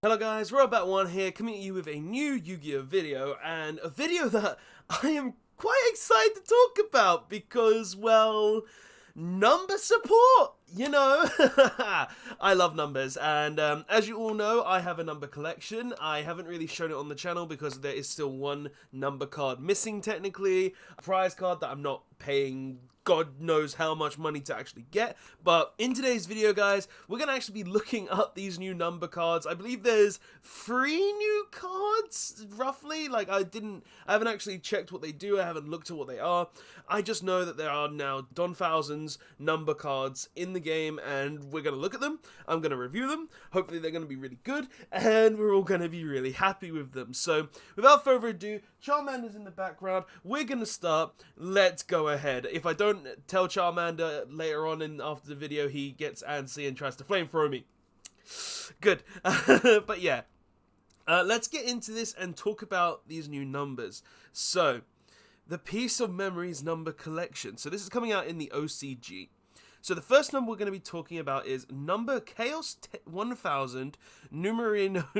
Hello guys, Robot1 here, coming at you with a new Yu-Gi-Oh video, and a video that I am quite excited to talk about because, well, number support, you know. I love numbers, and as you all know, I have a number collection. I haven't really shown it on the channel because there is still one number card missing technically, a prize card that I'm not paying God knows how much money to actually get. But in today's video, guys, we're gonna actually be looking up these new number cards. I believe there's 3 new cards, roughly. Like, I haven't actually checked what they do. I haven't looked at what they are. I just know that there are now C1000's number cards in the game, and we're gonna look at them. I'm gonna review them. Hopefully they're gonna be really good, and we're all gonna be really happy with them. So without further ado, Charmander's in the background. We're gonna start. Let's go ahead. If I don't tell Charmander later on and after the video, he gets antsy and tries to flamethrow me. Good. But yeah, let's get into this and talk about these new numbers. So, the Piece of Memories number collection. So this is coming out in the OCG. So the first number we're going to be talking about is number Chaos 1000 Numeronius.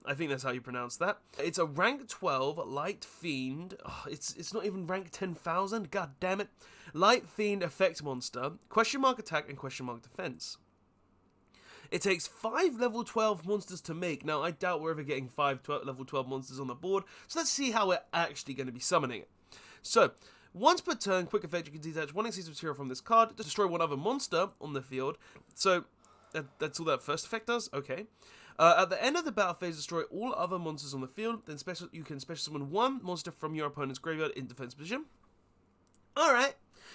I think that's how you pronounce that. It's a rank 12 Light Fiend. Oh, it's not even rank 10,000. God damn it. Light Fiend effect monster. Question mark attack and question mark defense. It takes 5 level 12 monsters to make. Now, I doubt we're ever getting 5 level 12 monsters on the board. So let's see how we're actually going to be summoning it. So, once per turn, quick effect, you can detach 1 exclusive material from this card to destroy one other monster on the field. So, that's all that first effect does? Okay. At the end of the battle phase, destroy all other monsters on the field. Then you can special summon 1 monster from your opponent's graveyard in defense position. Alright.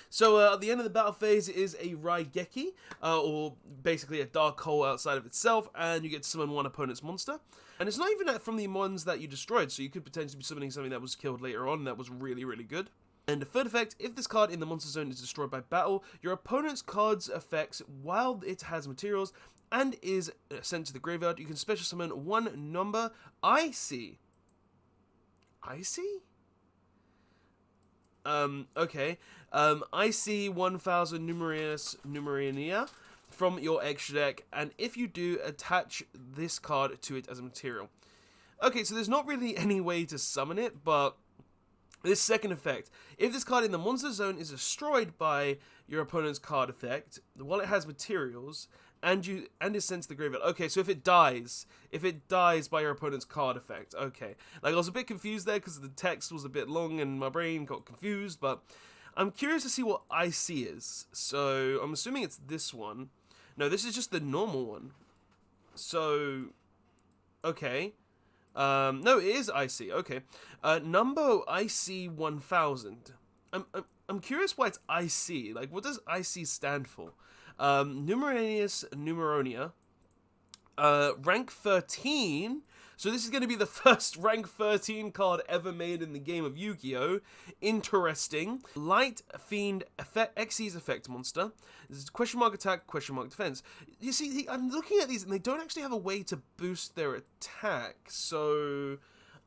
So, at the end of the battle phase, it is a Raigeki, or basically a dark hole outside of itself, and you get to summon 1 opponent's monster. And it's not even from the ones that you destroyed, so you could potentially be summoning something that was killed later on, and that was really, really good. And the third effect, if this card in the monster zone is destroyed by battle, your opponent's card's effects, while it has materials and is sent to the graveyard, you can special summon 1 number IC. IC? Okay. IC 1000 Numerania from your extra deck, and if you do, attach this card to it as a material. Okay, so there's not really any way to summon it, but this second effect, if this card in the monster zone is destroyed by your opponent's card effect, while it has materials, and is sent to the graveyard. Okay, so if it dies by your opponent's card effect, okay. Like, I was a bit confused there because the text was a bit long and my brain got confused, but I'm curious to see what IC is. So, I'm assuming it's this one. No, this is just the normal one. So, okay. No, it is IC. Okay. Number IC 1000. I'm curious why it's IC. Like, what does IC stand for? Numeronia. Rank 13. So this is going to be the first rank 13 card ever made in the game of Yu-Gi-Oh! Interesting. Light Fiend Xyz effect monster. This is question mark attack, question mark defense. You see, I'm looking at these and they don't actually have a way to boost their attack. So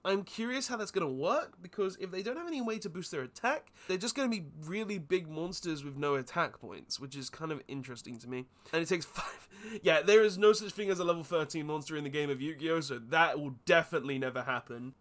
I'm curious how that's going to work, because if they don't have any way to boost their attack, they're just going to be really big monsters with no attack points, which is kind of interesting to me. And it takes 5... Yeah, there is no such thing as a level 13 monster in the game of Yu-Gi-Oh!, so that will definitely never happen.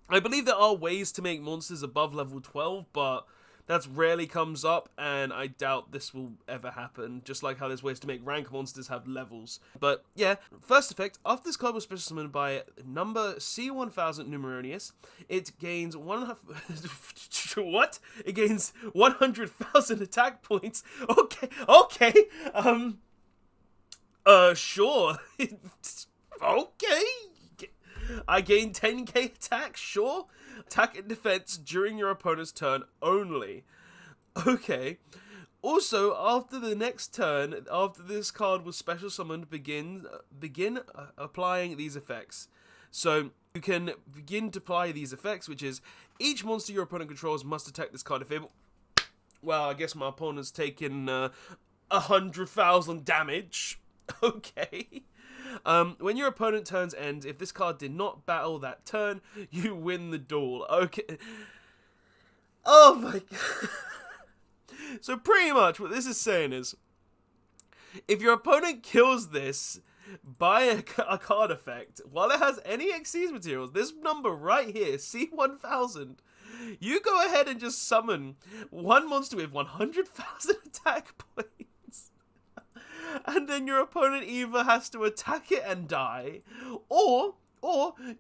I believe there are ways to make monsters above level 12, but that rarely comes up, and I doubt this will ever happen, just like how there's ways to make rank monsters have levels. But yeah, first effect, after this card was special summoned by number C1000 Numeronius, it gains what? It gains 100,000 attack points. Okay, sure. Okay. I gain 10k attack, sure. Attack and defense during your opponent's turn only. Okay. Also, after the next turn, after this card was special summoned, begin applying these effects. So you can begin to apply these effects, which is each monster your opponent controls must attack this card if able. Well, I guess my opponent's taken 100,000 damage. Okay. When your opponent turns ends, if this card did not battle that turn, you win the duel. Okay. Oh my god. So pretty much what this is saying is, if your opponent kills this, buy a card effect while it has any Xyz materials. This number right here, C1000. You go ahead and just summon one monster with 100,000 attack points. And then your opponent either has to attack it and die, or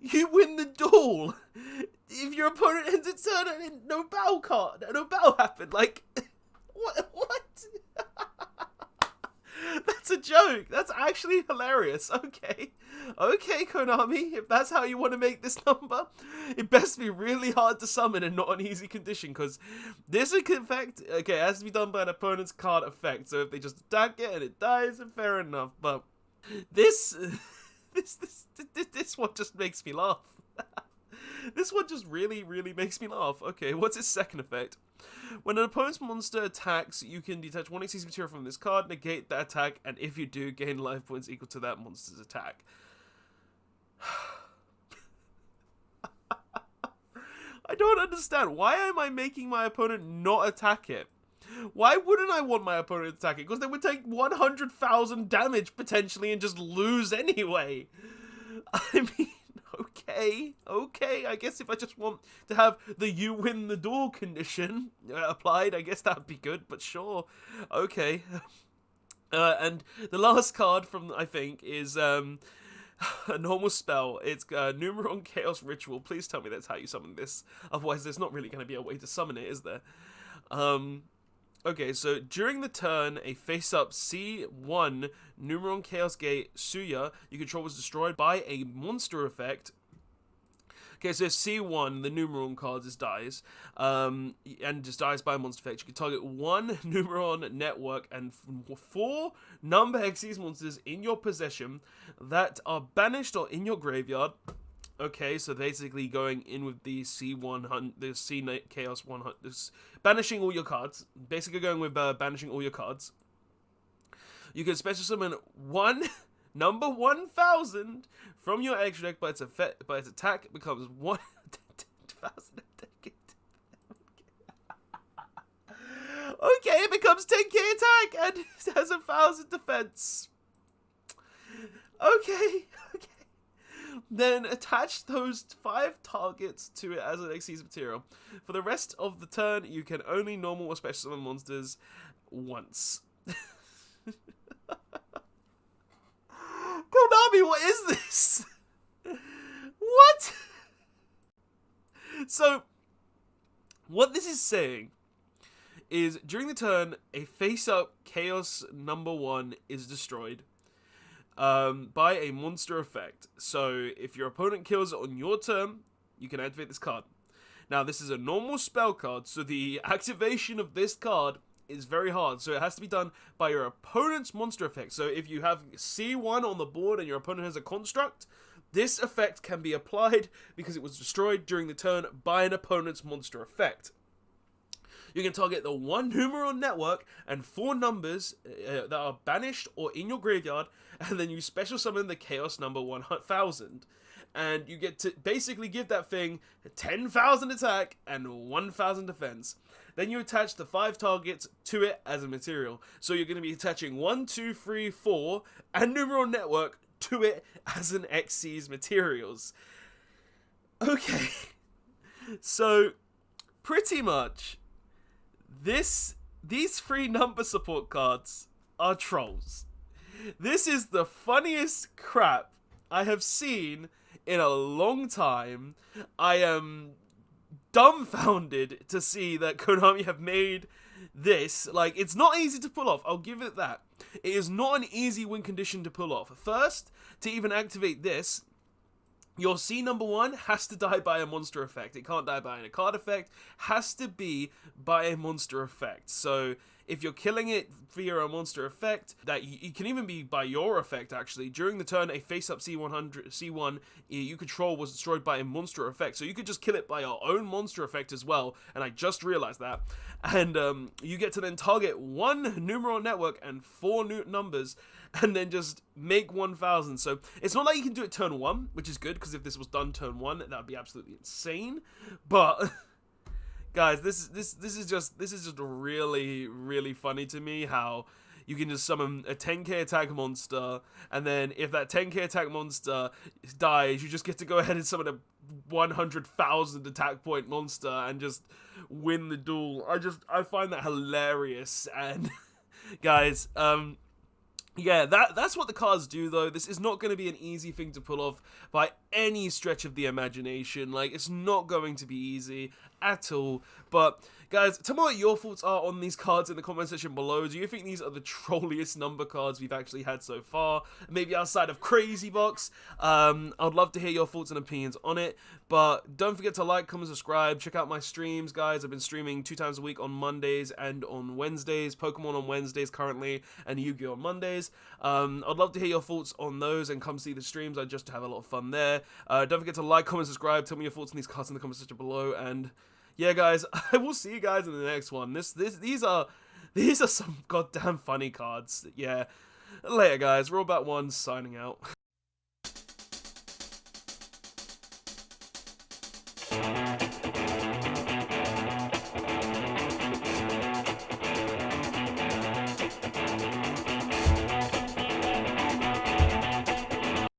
you win the duel. If your opponent ends its turn and no battle happened, like, what? That's a joke. That's actually hilarious. Okay, Konami, if that's how you want to make this number, it best be really hard to summon and not an easy condition, because this effect, okay, it has to be done by an opponent's card effect. So if they just attack it and it dies, fair enough. But this one just makes me laugh. This one just really makes me laugh. Okay, what's its second effect? When an opponent's monster attacks, you can detach one Xyz material from this card, negate that attack, and if you do, gain life points equal to that monster's attack. I don't understand. Why am I making my opponent not attack it? Why wouldn't I want my opponent to attack it? Because they would take 100,000 damage potentially and just lose anyway. I mean, okay, I guess if I just want to have the you win the duel condition applied, I guess that'd be good, but sure. Okay. And the last card from, I think, is a normal spell. It's Numeron Chaos Ritual. Please tell me that's how you summon this. Otherwise, there's not really going to be a way to summon it, is there? Okay, so during the turn, a face-up C1 Numeron Chaos Gate Suya you control was destroyed by a monster effect. Okay, so C1, the Numeron card just dies, and just dies by a monster effect. You can target one Numeron network and 4 number Xyz monsters in your possession that are banished or in your graveyard. Okay, so basically going in with the C100, the C Chaos 100, banishing all your cards. Basically going with banishing all your cards. You can special summon one number 1000 from your extra deck, but its attack becomes 10,000. Okay, it becomes 10k attack and it has 1,000 defense. Okay. Then attach those 5 targets to it as an Xyz material. For the rest of the turn, you can only normal or special summon monsters once. Konami, what is this? What? So, what this is saying is, during the turn, a face-up Chaos number 1 is destroyed by a monster effect. So if your opponent kills it on your turn, you can activate this card. Now this is a normal spell card, so the activation of this card is very hard. So it has to be done by your opponent's monster effect. So if you have C1 on the board and your opponent has a construct, this effect can be applied because it was destroyed during the turn by an opponent's monster effect. You can target the 1 Numeron network and 4 numbers that are banished or in your graveyard, and then you special summon the Chaos number 1000. And you get to basically give that thing 10,000 attack and 1,000 defense. Then you attach the 5 targets to it as a material. So you're going to be attaching 1, 2, 3, 4, and Numeron network to it as an Xyz materials. Okay. So, pretty much, these 3 number support cards are trolls. This is the funniest crap I have seen in a long time. I am dumbfounded to see that Konami have made this. Like, it's not easy to pull off, I'll give it that. It is not an easy win condition to pull off. First, to even activate this, your C number 1 has to die by a monster effect. It can't die by a card effect. Has to be by a monster effect. So if you're killing it via a monster effect, that it can even be by your effect actually. During the turn, a face-up C1 you control was destroyed by a monster effect. So you could just kill it by your own monster effect as well. And I just realized that. And you get to then target 1 Numeron network and 4 numbers, and then just make 1,000. So it's not like you can do it turn 1, which is good, because if this was done turn 1, that would be absolutely insane. But guys, this is just really funny to me how you can just summon a 10k attack monster, and then if that 10k attack monster dies, you just get to go ahead and summon a 100,000 attack point monster and just win the duel. I find that hilarious. And guys, yeah, that's what the cards do, though. This is not going to be an easy thing to pull off by any stretch of the imagination. Like, it's not going to be easy at all. But, guys, tell me what your thoughts are on these cards in the comment section below. Do you think these are the trolliest number cards we've actually had so far? Maybe outside of Crazy Box? I'd love to hear your thoughts and opinions on it. But don't forget to like, comment, subscribe. Check out my streams, guys. I've been streaming 2 times a week on Mondays and on Wednesdays. Pokemon on Wednesdays currently, and Yu-Gi-Oh! On Mondays. I'd love to hear your thoughts on those and come see the streams. I just have a lot of fun there. Don't forget to like, comment, subscribe. Tell me your thoughts on these cards in the comment section below. And yeah, guys, I will see you guys in the next one. These are some goddamn funny cards. Yeah. Later, guys. Robot1 signing out.